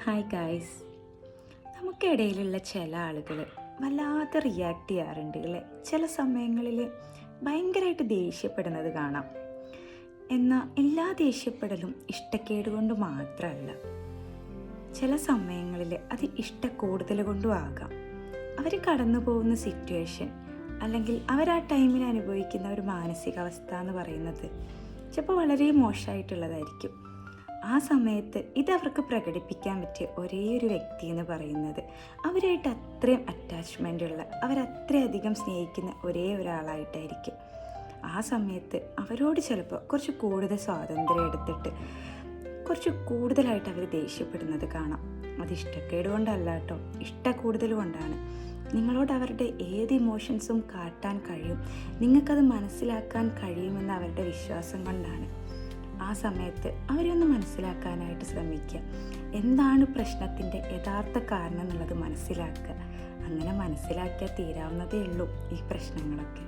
Hi guys, നമുക്കിടയിലുള്ള ചില ആളുകൾ വല്ലാതെ റിയാക്ട് ചെയ്യാറുണ്ട് അല്ലേ? ചില സമയങ്ങളിൽ ഭയങ്കരമായിട്ട് ദേഷ്യപ്പെടുന്നത് കാണാം. എന്നാൽ എല്ലാ ദേഷ്യപ്പെടലും ഇഷ്ടക്കേട് കൊണ്ട് മാത്രമല്ല. ചില സമയങ്ങളിൽ അത് ഇഷ്ടക്കൂടുതൽ കൊണ്ടും ആകാം. അവർ കടന്നു പോകുന്ന സിറ്റുവേഷൻ അല്ലെങ്കിൽ അവർ ആ ടൈമിൽ അനുഭവിക്കുന്ന ഒരു മാനസികാവസ്ഥ എന്ന് പറയുന്നത് ചിലപ്പോൾ വളരെ മോശമായിട്ടുള്ളതായിരിക്കും. ആ സമയത്ത് ഇതവർക്ക് പ്രകടിപ്പിക്കാൻ പറ്റിയ ഒരേ ഒരു വ്യക്തി എന്ന് പറയുന്നത് അവരായിട്ട് അത്രയും അറ്റാച്ച്മെൻ്റ് ഉള്ള, അവരത്രയധികം സ്നേഹിക്കുന്ന ഒരേ ഒരാളായിട്ടായിരിക്കും. ആ സമയത്ത് അവരോട് ചിലപ്പോൾ കുറച്ച് കൂടുതൽ സ്വാതന്ത്ര്യം എടുത്തിട്ട് കുറച്ച് കൂടുതലായിട്ട് അവർ ദേഷ്യപ്പെടുന്നത് കാണാം. അത് ഇഷ്ടക്കേട് കൊണ്ടല്ല കേട്ടോ, ഇഷ്ടക്കൂടുതൽ കൊണ്ടാണ്. നിങ്ങളോട് അവരുടെ ഏത് ഇമോഷൻസും കാട്ടാൻ കഴിയും, നിങ്ങൾക്കത് മനസ്സിലാക്കാൻ കഴിയുമെന്ന അവരുടെ വിശ്വാസം കൊണ്ടാണ്. ആ സമയത്ത് അവരെ ഒന്ന് മനസ്സിലാക്കാനായിട്ട് ശ്രമിക്കുക. എന്താണ് പ്രശ്നത്തിൻ്റെ യഥാർത്ഥ കാരണം എന്നുള്ളത് മനസ്സിലാക്കുക. അങ്ങനെ മനസ്സിലാക്കിയാൽ തീരാവുന്നതേ ഉള്ളൂ ഈ പ്രശ്നങ്ങളൊക്കെ.